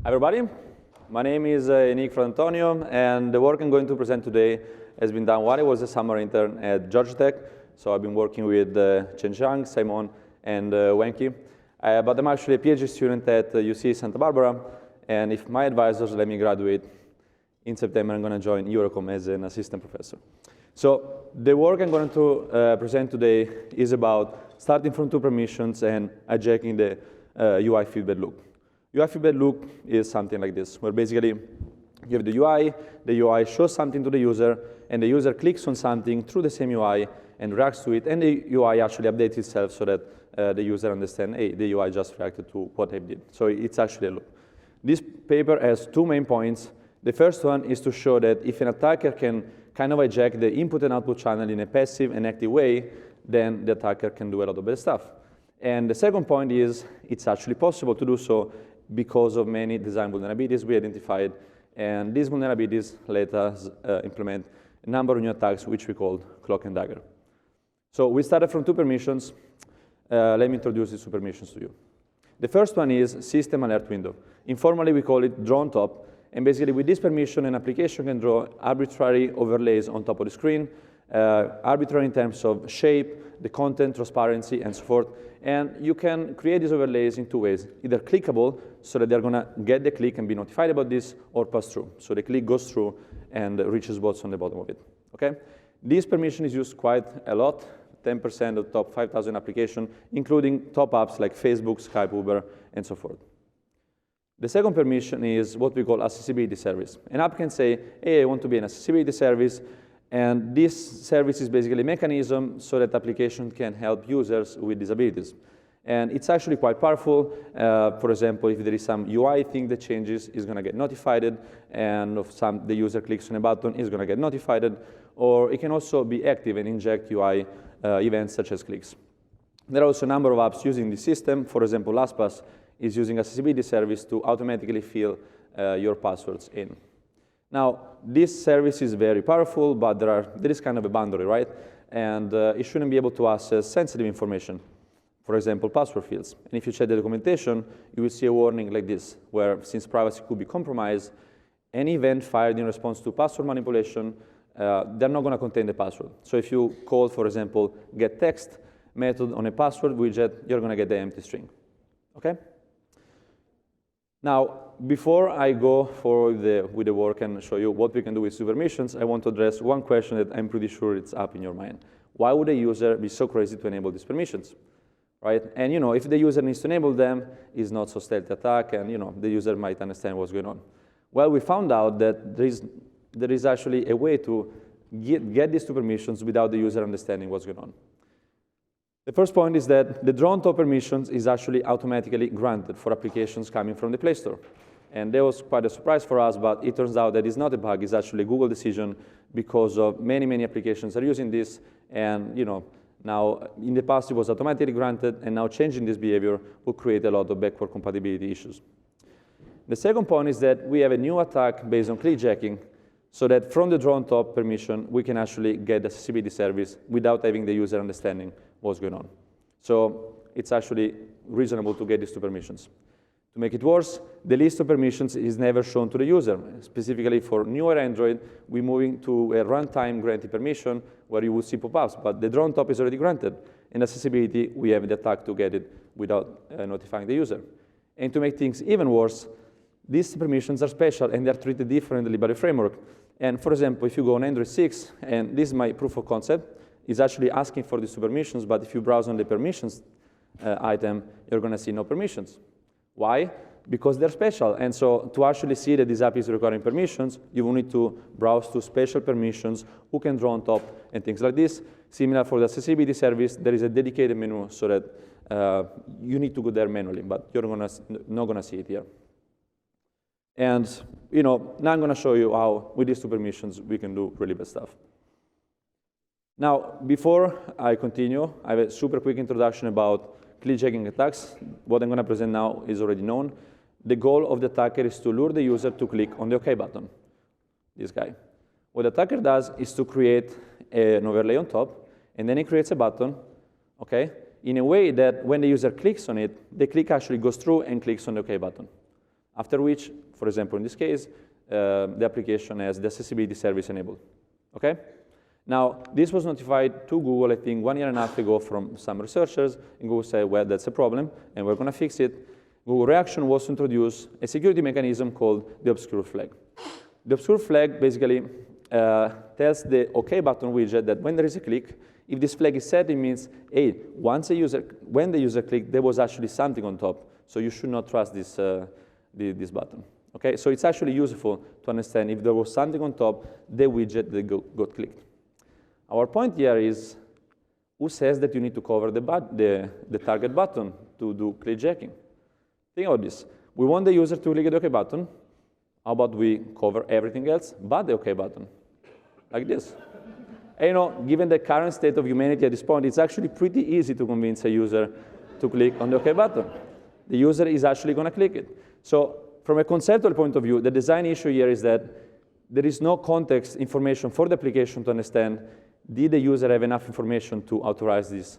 Hi everybody, my name is Yanick Fratantonio, and the work I'm going to present today has been done while I was a summer intern at Georgia Tech. So I've been working with Chen Zhang, Simon, and Wenki. But I'm actually a PhD student at UC Santa Barbara, and if my advisors let me graduate in September, I'm going to join Eurocom as an assistant professor. So the work I'm going to present today is about starting from two permissions and hijacking the UI feedback loop. UI feedback loop is something like this, where basically you have the UI shows something to the user, and the user clicks on something through the same UI and reacts to it, and the UI actually updates itself so that the user understands, hey, the UI just reacted to what I did. So it's actually a loop. This paper has two main points. The first one is to show that if an attacker can kind of hijack the input and output channel in a passive and active way, then the attacker can do a lot of bad stuff. And the second point is it's actually possible to do so because of many design vulnerabilities we identified, and these vulnerabilities let us implement a number of new attacks which we called Cloak and Dagger. So we started from two permissions. Let me introduce these two permissions to you. The first one is system alert window. Informally, we call it Dronetop, and basically with this permission, an application can draw arbitrary overlays on top of the screen, arbitrary in terms of shape, the content, transparency, and so forth. And you can create these overlays in two ways, either clickable, so that they're going to get the click and be notified about this, or pass through. So the click goes through and reaches what's on the bottom of it. Okay? This permission is used quite a lot, 10% of top 5,000 applications, including top apps like Facebook, Skype, Uber, and so forth. The second permission is what we call accessibility service. An app can say, hey, I want to be an accessibility service, and this service is basically a mechanism so that application can help users with disabilities. And it's actually quite powerful. For example, if there is some UI thing that changes, it's going to get notified, and if the user clicks on a button, it's going to get notified. Or it can also be active and inject UI events such as clicks. There are also a number of apps using this system. For example, LastPass is using accessibility service to automatically fill your passwords in. Now, this service is very powerful, but there is kind of a boundary, right? And it shouldn't be able to access sensitive information, for example, password fields. And if you check the documentation, you will see a warning like this, where since privacy could be compromised, any event fired in response to password manipulation, they're not going to contain the password. So if you call, for example, getText method on a password widget, you're going to get the empty string. Okay? Now, before I go forward with the work and show you what we can do with super permissions, I want to address one question that I'm pretty sure it's up in your mind. Why would a user be so crazy to enable these permissions? Right? And if the user needs to enable them, it's not so stealthy attack, and the user might understand what's going on. Well, we found out that there is actually a way to get these two permissions without the user understanding what's going on. The first point is that the Dronetop permissions is actually automatically granted for applications coming from the Play Store. And that was quite a surprise for us, but it turns out that it's not a bug, it's actually a Google decision because of many applications are using this, and now in the past it was automatically granted, and now changing this behavior will create a lot of backward compatibility issues. The second point is that we have a new attack based on clickjacking, so that from the Dronetop permission, we can actually get the accessibility service without having the user understanding what's going on. So it's actually reasonable to get these two permissions. To make it worse, the list of permissions is never shown to the user. Specifically for newer Android, we're moving to a runtime granted permission where you will see pop-ups, but the Dronetop is already granted. In accessibility, we have the attack to get it without notifying the user. And to make things even worse, these permissions are special and they're treated differently by the framework. And for example, if you go on Android 6, and this is my proof of concept, it's actually asking for these two permissions, but if you browse on the permissions item, you're going to see no permissions. Why? Because they're special. And so to actually see that this app is requiring permissions, you will need to browse to special permissions, who can draw on top, and things like this. Similar for the accessibility service, there is a dedicated menu so that you need to go there manually, but you're not going to see it here. And now I'm going to show you how, with these two permissions, we can do really bad stuff. Now, before I continue, I have a super quick introduction about clickjacking attacks. What I'm going to present now is already known. The goal of the attacker is to lure the user to click on the OK button, this guy. What the attacker does is to create an overlay on top, and then he creates a button, in a way that when the user clicks on it, the click actually goes through and clicks on the OK button. After which, for example, in this case, the application has the accessibility service enabled, okay? Now, this was notified to Google, I think, 1.5 years ago from some researchers, and Google said, well, that's a problem, and we're gonna fix it. Google reaction was to introduce a security mechanism called the obscure flag. The obscure flag basically tells the OK button widget that when there is a click, if this flag is set, it means, hey, when the user clicked, there was actually something on top, so you should not trust this, this button. Okay, so it's actually useful to understand if there was something on top, the widget that got clicked. Our point here is, who says that you need to cover the target button to do click jacking? Think about this. We want the user to click the OK button. How about we cover everything else but the OK button? Like this. And you know, given the current state of humanity at this point, it's actually pretty easy to convince a user to click on the OK button. The user is actually going to click it. So from a conceptual point of view, the design issue here is that there is no context information for the application to understand, did the user have enough information to authorize this,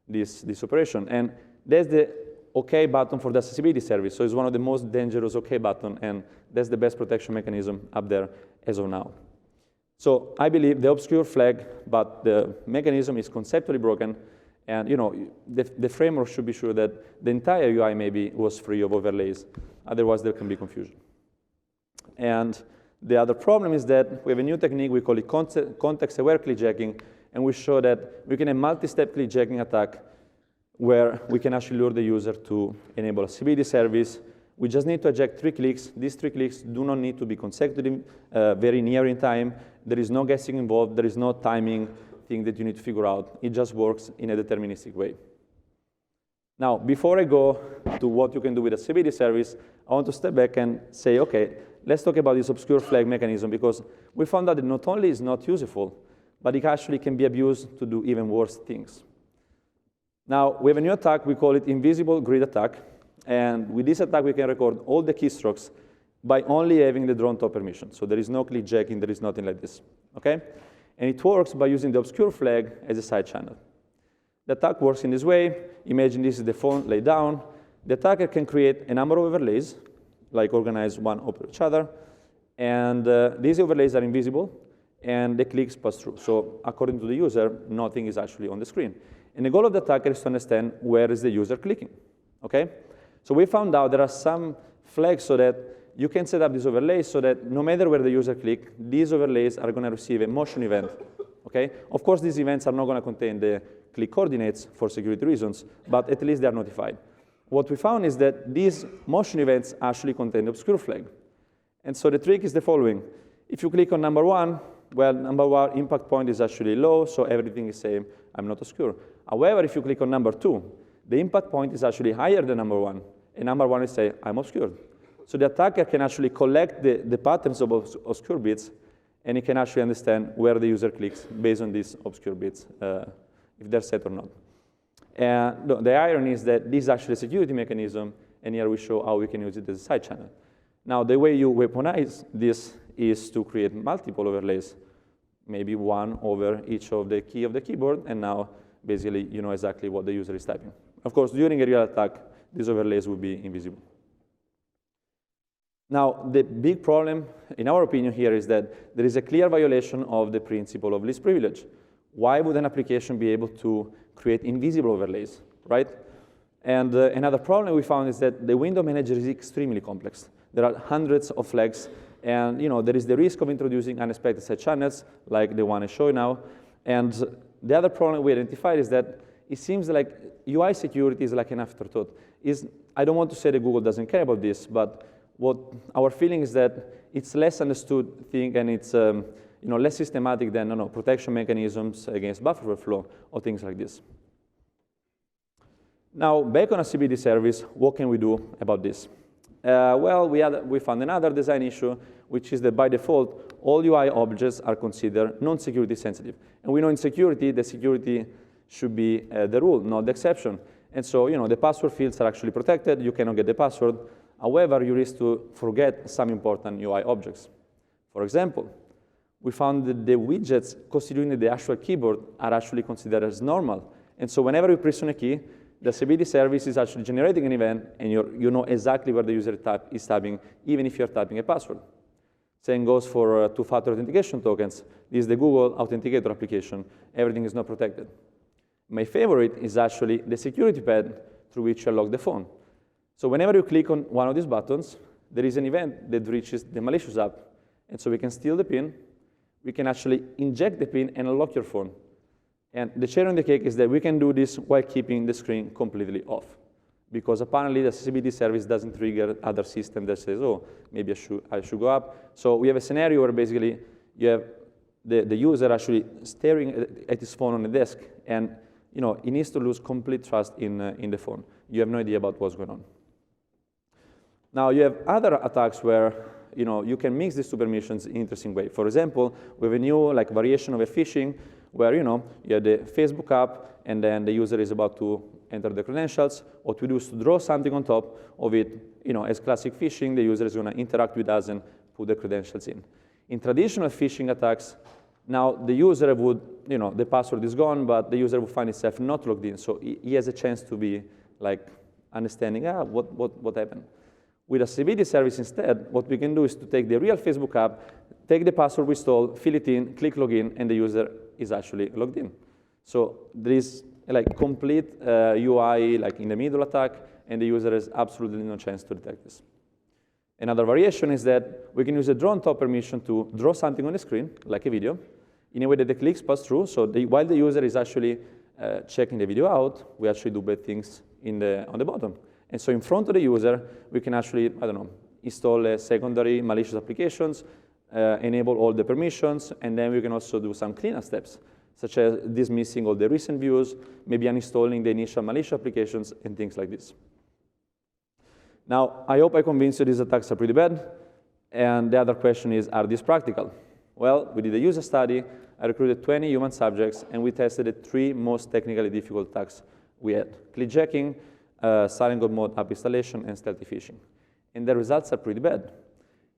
this operation? And that's the OK button for the accessibility service. So it's one of the most dangerous OK button, and that's the best protection mechanism up there as of now. So I believe the obscure flag, but the mechanism is conceptually broken, and you know, the framework should be sure that the entire UI maybe was free of overlays. Otherwise, there can be confusion. And the other problem is that we have a new technique, we call it context-aware clickjacking, and we show that we can have multi-step clickjacking attack where we can actually lure the user to enable a CBD service. We just need to eject 3 clicks. These 3 clicks do not need to be consecutive, very near in time. There is no guessing involved. There is no timing thing that you need to figure out. It just works in a deterministic way. Now, before I go to what you can do with a CBD service, I want to step back and say, okay, let's talk about this obscure flag mechanism, because we found out that not only is not useful, but it actually can be abused to do even worse things. Now, we have a new attack. We call it invisible grid attack. And with this attack, we can record all the keystrokes by only having the Dronetop permission. So there is no clickjacking. There is nothing like this. Okay? And it works by using the obscure flag as a side channel. The attack works in this way. Imagine this is the phone laid down. The attacker can create a number of overlays, like organize one over each other. And these overlays are invisible, and the clicks pass through. So according to the user, nothing is actually on the screen. And the goal of the attacker is to understand where is the user clicking. Okay? So we found out there are some flags so that you can set up these overlays so that no matter where the user clicks, these overlays are going to receive a motion event. Okay? Of course, these events are not going to contain the click coordinates for security reasons, but at least they are notified. What we found is that these motion events actually contain the obscure flag. And so the trick is the following. If you click on number 1, well, number 1 impact point is actually low, so everything is saying, I'm not obscure. However, if you click on number 2, the impact point is actually higher than number 1, and number 1 is saying, I'm obscured. So the attacker can actually collect the patterns of obscure bits, and he can actually understand where the user clicks based on these obscure bits, if they're set or not. And the irony is that this is actually a security mechanism, and here we show how we can use it as a side channel. Now, the way you weaponize this is to create multiple overlays, maybe one over each of the key of the keyboard, and now basically you know exactly what the user is typing. Of course, during a real attack, these overlays will be invisible. Now, the big problem, in our opinion here, is that there is a clear violation of the principle of least privilege. Why would an application be able to create invisible overlays, right? And another problem we found is that the window manager is extremely complex. There are hundreds of flags, and you know, there is the risk of introducing unexpected side channels, like the one I show you now. And the other problem we identified is that it seems like UI security is like an afterthought. I don't want to say that Google doesn't care about this, but what our feeling is that it's less understood thing, and it's you know, less systematic than protection mechanisms against buffer overflow or things like this. Now, back on a CBD service, what can we do about this? Well, we found another design issue, which is that by default, all UI objects are considered non-security sensitive. And we know in security, the security should be the rule, not the exception. And so, you know, the password fields are actually protected. You cannot get the password. However, you risk to forget some important UI objects. For example, we found that the widgets constituting the actual keyboard are actually considered as normal. And so whenever you press on a key, the accessibility service is actually generating an event, and you know exactly where the user is typing, even if you're typing a password. Same goes for two-factor authentication tokens. This is the Google Authenticator application. Everything is not protected. My favorite is actually the security pad through which you unlock the phone. So whenever you click on one of these buttons, there is an event that reaches the malicious app. And so we can steal the PIN. We can actually inject the PIN and unlock your phone. And the cherry on the cake is that we can do this while keeping the screen completely off. Because apparently the accessibility service doesn't trigger other system that says, oh, maybe I should go up. So we have a scenario where basically you have the user actually staring at his phone on the desk, and he needs to lose complete trust in the phone. You have no idea about what's going on. Now you have other attacks where you can mix these two permissions in an interesting way. For example, we have a new variation of a phishing where you have the Facebook app, and then the user is about to enter the credentials. What we do is to draw something on top of it. As classic phishing, the user is going to interact with us and put the credentials in. In traditional phishing attacks, now the user would, the password is gone, but the user will find himself not logged in. So he has a chance to be understanding, what happened. With a accessibility service instead, what we can do is to take the real Facebook app, take the password we stole, fill it in, click login, and the user is actually logged in. So there is complete UI in the middle attack, and the user has absolutely no chance to detect this. Another variation is that we can use a Dronetop permission to draw something on the screen, like a video, in a way that the clicks pass through. So while the user is actually checking the video out, we actually do bad things on the bottom. And so in front of the user, we can actually, install secondary malicious applications, enable all the permissions, and then we can also do some cleanup steps, such as dismissing all the recent views, maybe uninstalling the initial malicious applications, and things like this. Now, I hope I convinced you these attacks are pretty bad. And the other question is, are these practical? Well, we did a user study. I recruited 20 human subjects, and we tested the 3 most technically difficult attacks we had: clickjacking, silent God mode app installation, and stealthy phishing. And the results are pretty bad.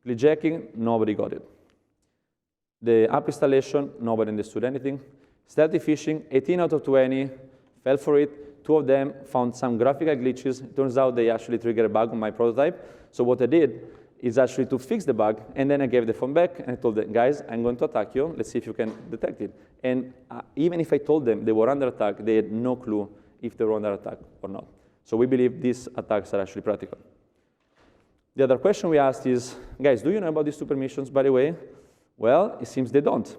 Clickjacking, nobody got it. The app installation, nobody understood anything. Stealthy phishing, 18 out of 20 fell for it. 2 of them found some graphical glitches. It turns out they actually triggered a bug on my prototype. So what I did is actually to fix the bug, and then I gave the phone back, and I told them, guys, I'm going to attack you. Let's see if you can detect it. And even if I told them they were under attack, they had no clue if they were under attack or not. So we believe these attacks are actually practical. The other question we asked is, guys, do you know about these 2 permissions, by the way? Well, it seems they don't.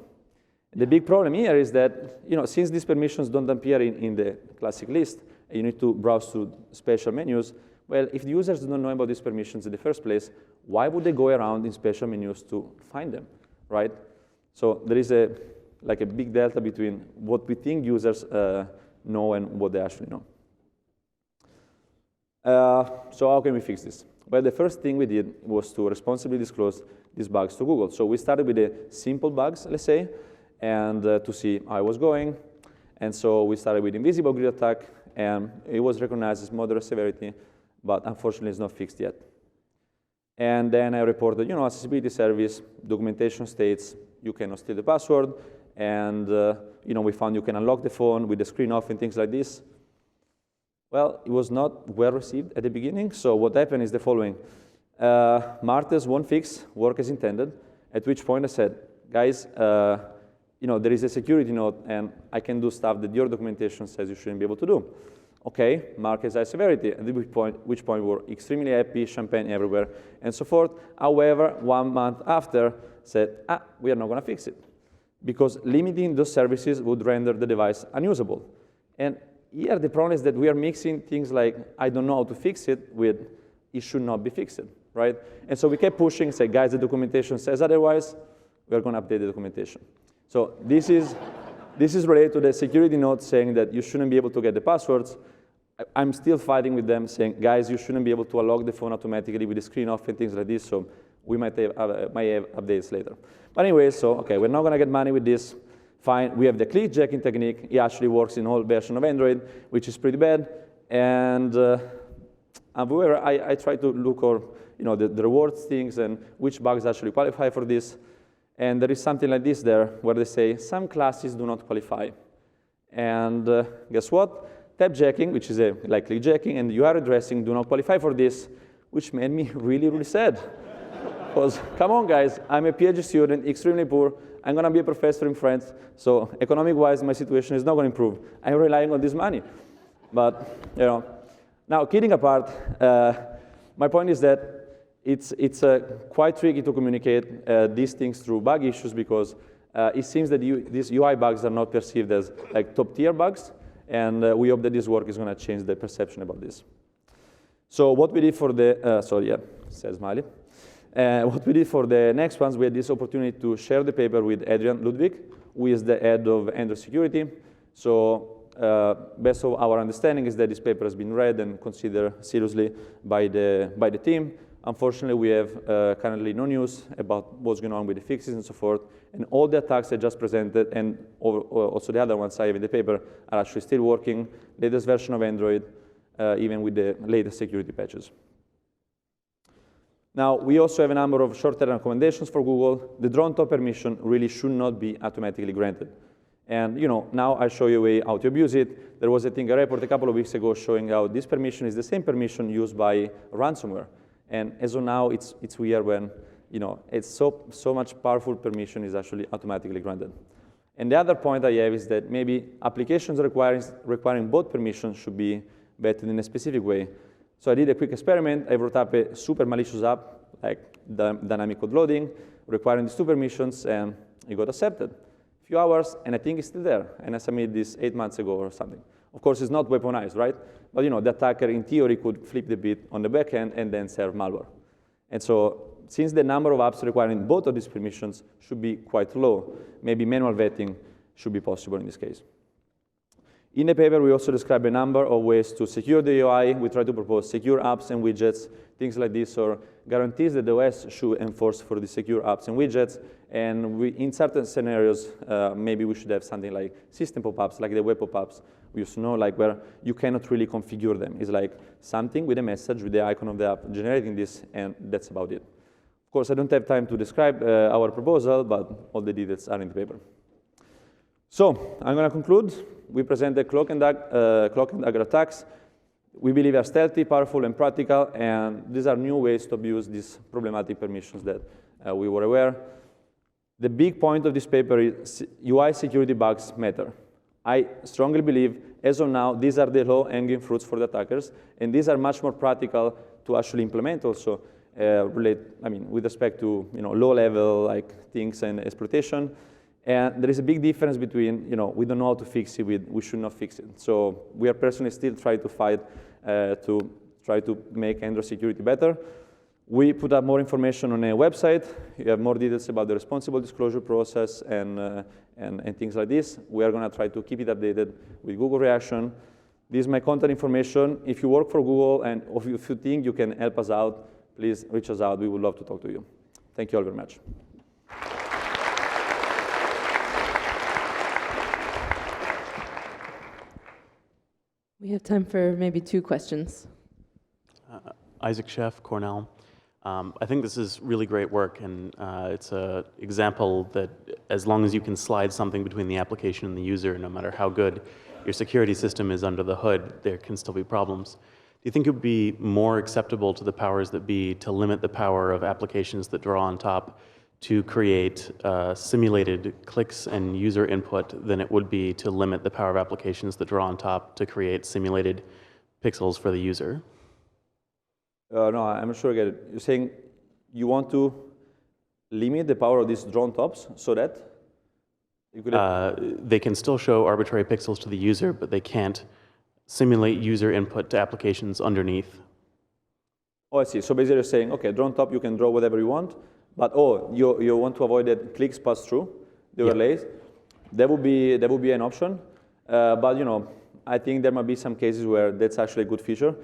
The big problem here is that, since these permissions don't appear in the classic list, and you need to browse to special menus, well, if the users don't know about these permissions in the first place, why would they go around in special menus to find them, right? So there is a big delta between what we think users know and what they actually know. So how can we fix this? Well, the first thing we did was to responsibly disclose these bugs to Google. So we started with the simple bugs, let's say, and to see how it was going. And so we started with invisible grid attack, and it was recognized as moderate severity, but unfortunately it's not fixed yet. And then I reported, accessibility service, documentation states you cannot steal the password, and we found you can unlock the phone with the screen off and things like this. Well, it was not well received at the beginning, so what happened is the following. Martez won't fix, work as intended, at which point I said, guys, there is a security note, and I can do stuff that your documentation says you shouldn't be able to do. Okay, mark as high severity, at which point we were extremely happy, champagne everywhere, and so forth. However, 1 month after, said, we are not going to fix it, because limiting those services would render the device unusable. And here the problem is that we are mixing things like, I don't know how to fix it, with it should not be fixed, right? And so we kept pushing, say, guys, the documentation says otherwise, we are going to update the documentation. So this is related to the security note saying that you shouldn't be able to get the passwords. I'm still fighting with them saying, guys, you shouldn't be able to unlock the phone automatically with the screen off and things like this, so we might have updates later. But anyway, so, okay, we're not going to get money with this. Fine, we have the clickjacking technique. It actually works in all versions of Android, which is pretty bad. And however, I try to look for the rewards things and which bugs actually qualify for this. And there is something like this there, where they say some classes do not qualify. And guess what? tab jacking, which is like click jacking, and URL redressing do not qualify for this, which made me really, really sad. Because, come on, guys, I'm a PhD student, extremely poor. I'm going to be a professor in France. So economic-wise, my situation is not going to improve. I'm relying on this money. But, you know, now, kidding apart, my point is that it's quite tricky to communicate these things through bug issues because it seems that these UI bugs are not perceived as like top-tier bugs. And we hope that this work is going to change the perception about this. So what we did for the, says Smiley. What we did for the next ones, we had this opportunity to share the paper with Adrian Ludwig, who is the head of Android security. So best of our understanding is that this paper has been read and considered seriously by the team. Unfortunately, we have currently no news about what's going on with the fixes and so forth. And all the attacks I just presented, and also the other ones I have in the paper, are actually still working. Latest version of Android, even with the latest security patches. Now, we also have a number of short-term recommendations for Google. The Dronetop permission really should not be automatically granted. And you know, now I show you a way how to abuse it. There was, I think, a report a couple of weeks ago showing how this permission is the same permission used by ransomware. And as of now, it's weird when you know, it's so much powerful permission is actually automatically granted. And the other point I have is that maybe applications requiring both permissions should be vetted in a specific way. So I did a quick experiment. I wrote up a super malicious app, like dynamic code loading, requiring these two permissions, and it got accepted. A few hours, and I think it's still there. And I submitted this 8 months ago or something. Of course, it's not weaponized, right? But you know, the attacker, in theory, could flip the bit on the back end and then serve malware. And so since the number of apps requiring both of these permissions should be quite low, maybe manual vetting should be possible in this case. In the paper, we also describe a number of ways to secure the UI. We try to propose secure apps and widgets, things like this, or guarantees that the OS should enforce for the secure apps and widgets. And in certain scenarios, maybe we should have something like system pop-ups, like the web pop-ups. We used to know, like where you cannot really configure them. It's like something with a message, with the icon of the app generating this, and that's about it. Of course, I don't have time to describe our proposal, but all the details are in the paper. So I'm going to conclude. We present the Cloak and Dagger attacks. We believe are stealthy, powerful, and practical, and these are new ways to abuse these problematic permissions that we were aware. The big point of this paper is UI security bugs matter. I strongly believe, as of now, these are the low-hanging fruits for the attackers, and these are much more practical to actually implement also, with respect to low-level like things and exploitation. And there is a big difference between, we don't know how to fix it with we should not fix it. So we are personally still trying to fight to try to make Android security better. We put up more information on a website. You have more details about the responsible disclosure process and things like this. We are going to try to keep it updated with Google Reaction. This is my contact information. If you work for Google and if you think you can help us out, please reach us out. We would love to talk to you. Thank you all very much. We have time for maybe 2 questions. Isaac Sheff, Cornell. I think this is really great work, and it's an example that as long as you can slide something between the application and the user, no matter how good your security system is under the hood, there can still be problems. Do you think it would be more acceptable to the powers that be to limit the power of applications that draw on top to create simulated clicks and user input than it would be to limit the power of applications that draw on top to create simulated pixels for the user? No, I'm not sure I get it. You're saying you want to limit the power of these Dronetops so that you could they can still show arbitrary pixels to the user, but they can't simulate user input to applications underneath. Oh, I see. So basically you're saying, okay, Dronetop, you can draw whatever you want, but you want to avoid that clicks pass through the overlays. That would be an option. But I think there might be some cases where that's actually a good feature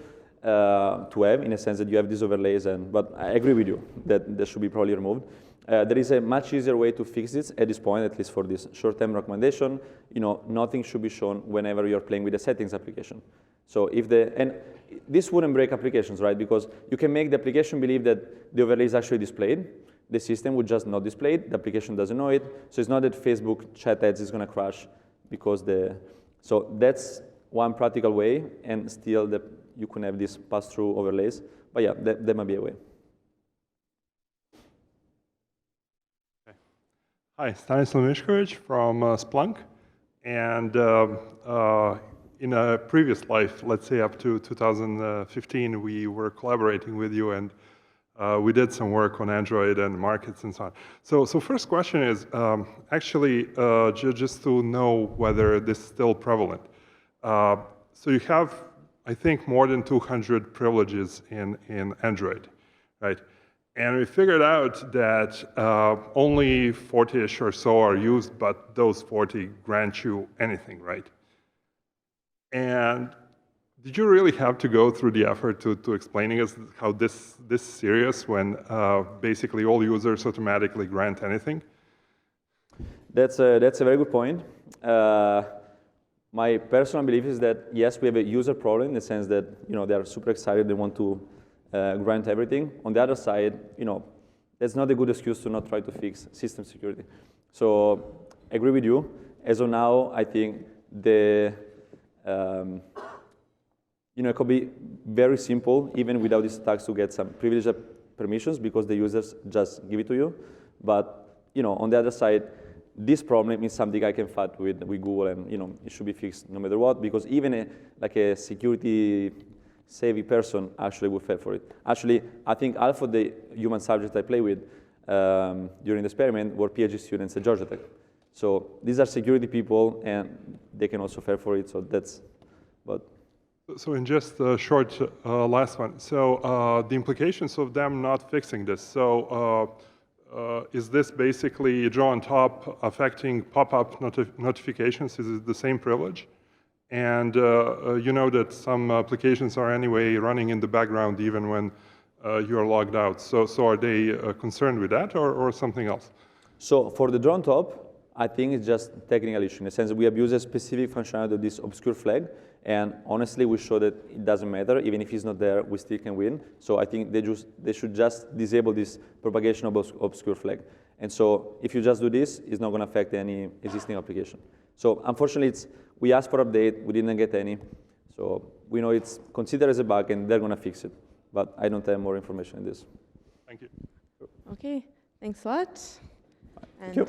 to have, in a sense that you have these overlays. But I agree with you that should be probably removed. There is a much easier way to fix this at this point, at least for this short-term recommendation. Nothing should be shown whenever you're playing with the settings application. So and this wouldn't break applications, right? Because you can make the application believe that the overlay is actually displayed. The system would just not display it. The application doesn't know it. So it's not that Facebook chat ads is going to crash because so that's one practical way, and still that you can have these pass-through overlays. But yeah, that might be a way. Okay. Hi, Stanislav Mišković from Splunk. And in a previous life, let's say up to 2015, we were collaborating with you, and we did some work on Android and markets and so on. So first question is, actually, just to know whether this is still prevalent. So you have, I think, more than 200 privileges in Android, right? And we figured out that only 40-ish or so are used, but those 40 grant you anything, right? And did you really have to go through the effort to explaining us how this serious when basically all users automatically grant anything? That's a very good point. My personal belief is that yes, we have a user problem in the sense that they are super excited, they want to grant everything. On the other side, that's not a good excuse to not try to fix system security. So I agree with you. As of now, I think it could be very simple, even without these attacks, to get some privileged permissions because the users just give it to you. But on the other side, this problem is something I can fight with Google, and it should be fixed no matter what. Because even a security-savvy person actually would fall for it. Actually, I think half of the human subjects I play with during the experiment were PhD students at Georgia Tech. So these are security people, and they can also fall for it. So that's, but. So in just a short last one, so the implications of them not fixing this, so is this basically Dronetop affecting pop-up notifications? Is it the same privilege? And you know that some applications are anyway running in the background even when you are logged out. So are they concerned with that or something else? So for the Dronetop, I think it's just technical issue in the sense that we abuse a specific functionality of this obscure flag. And honestly, we show that it doesn't matter. Even if he's not there, we still can win. So I think they should just disable this propagation of obscure flag. And so if you just do this, it's not going to affect any existing application. So unfortunately, we asked for update. We didn't get any. So we know it's considered as a bug, and they're going to fix it. But I don't have more information on this. Thank you. Okay, thanks a lot. Thank you.